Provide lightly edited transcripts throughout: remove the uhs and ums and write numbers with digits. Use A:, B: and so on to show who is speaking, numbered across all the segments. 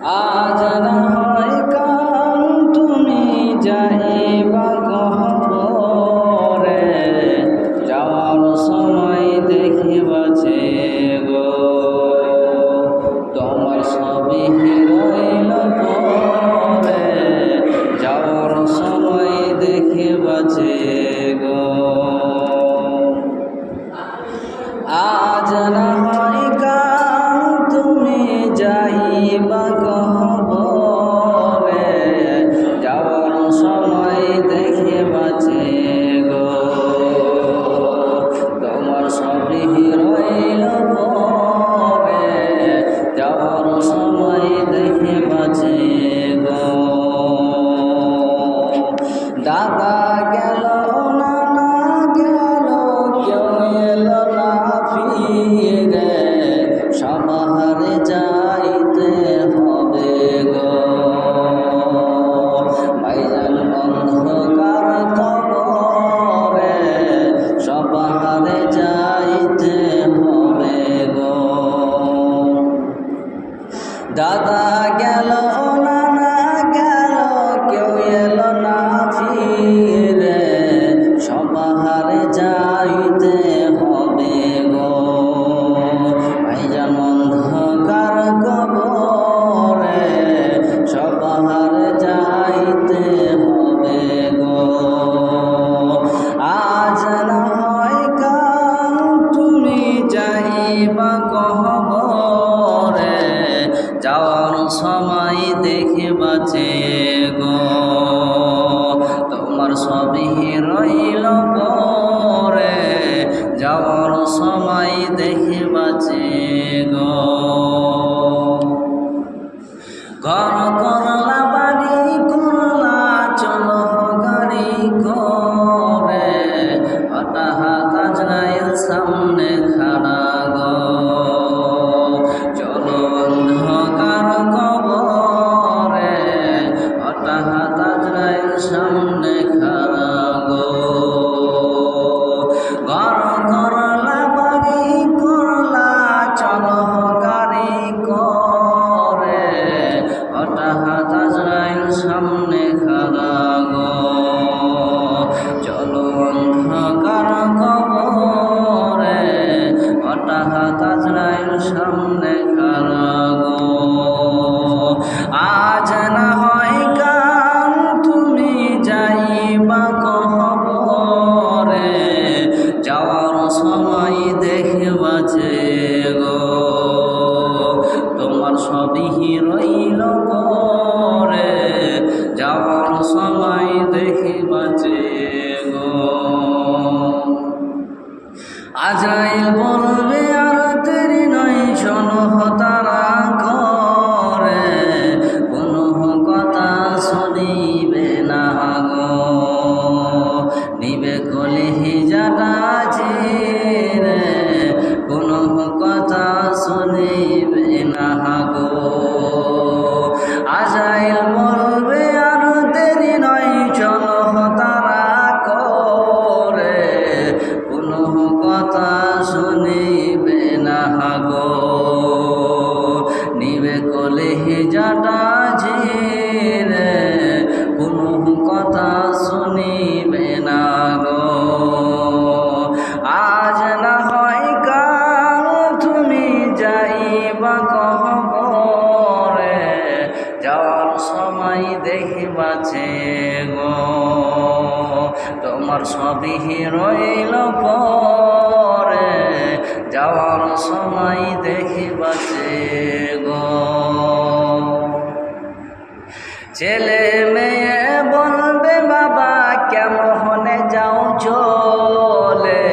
A: আজ না হয় কাল তুমি যাইবা গহবরে, যাওয়ার সময় দেখিবাছে গো তোমার সবই রইল পরে, যাওয়ার সময় দেখিবাছে গো। আজ না হয় কাল তুমি যাইবা গহবরে, যাওয়ার সময় দেখিবাছে গো তোমার সবই রইল পরে, যাওয়ার সময় দেখিবাছে গো। দাদা গেল নানা গেল, কেউ এলো না ফিরে, সবার যাইতে হবে গো ভাইজান অন্ধকার কবরে, সবার যাইতে হবে গো। দাদা গেল নানা গেল, কেউ এলো না ফিরে, সবার যাইতে হবে গো ভাইজান অন্ধকার কবরে, সবার যাইতে হবে গো। আজ না হয় কাল তুমি যাইবা গহবরে, যাওয়ার সময় দেখিবাছে গো তোমার সবই রইল পরে, যাওয়ার সময় দেখিবাছে গো। ঘর করলা বাড়ি করলা, চলো গাড়ি করে, হঠাৎ আজরাইল সামনে খাড়া গো, চলো অন্ধকার কবরে, হঠাৎ আজরাইল সামনে খাড়া গো। ঘর করলা বাড়ি করলা, চলো গাড়ি করে, হঠাৎ আজরাইল সামনে খাড়া গো, চলো অন্ধকার কবরে, হঠাৎ আজরাইল সামনে খাড়া গো। আজ না হয় কাল তুমি যাইবা গহবরে, যাওয়ার সময় দেখিবাছে গো তোমার সবই রইল পরে, যাওয়ার সময় দেখিবাছে গো। আজরাইল বলবে আর দেরি নয়, শোনো তারা করে, কোনো কথা শুনিবে না গো, নিবে কলিজাটা ছিঁড়ে, কোনো কথা শুনিবে না গো। আজরাইল বলবে আর দেরি নয়, চলো তারা করে, কোনো কথা শুনিবে না গো, নিবে কলিজাটা ঝিরে, কোনো কথা শুনিবে না গো। আজ না হয় কাল তুমি যাইবা গহবরে, যাওয়ার সময় দেখিবাছে গো তোমার সবই রইল পরে, যাওয়ার সময় দেখিবাছে গো। ছেলে মেয়ে বলবে বাবা কেমনে যাও চলে,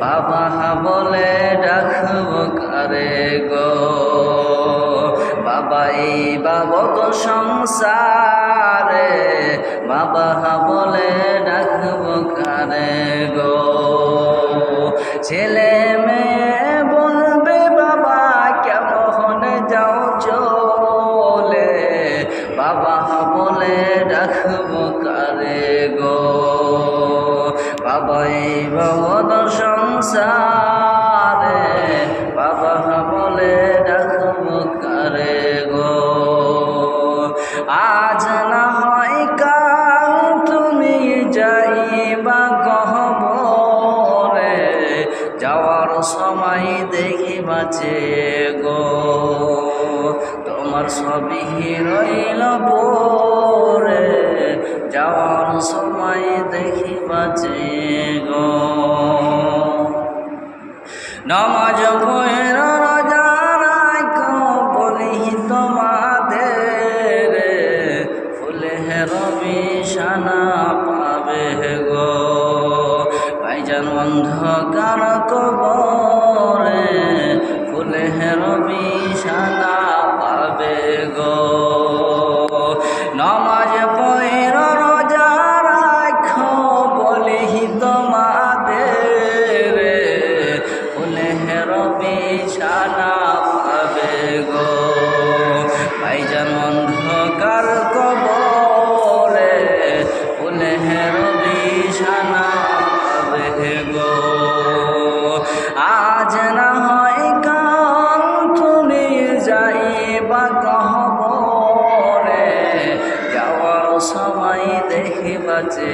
A: বাবা বলে ডাকব কারে গো, বাবা এই বাবদ সংসারে, বাবা বলে ডাকব কারে গো। ছেলে মেয়ে বলবে বাবা কেমনে যাও চলে, বাবা বলে ডাকব কারে গো, বাবা এই বাবদ সংসারে, বাবা বলে ডাকব কারে গো। বাঁচে গো তোমার সবই রইল পরে যাওয়ার সময় দেখি বাঁচে গো নামাজ পড়ের রোজা রাখো বলি তোমাদের ফুলে রবি শানা পাবে গো ভাইজান অন্ধকার কবরে ফুলে রবি শানা পাবে গো নামাজ পড়ের রোজা রাখো বলি তোমাদের ফুলে রবি শানা পাবে গো ভাইজান অন্ধকার কবরে ফুলে রবি শানা পাবে গো আজ না হয় কাল তুমি যাইবা কবরে যাওয়ার সময় দেখি বাঁচে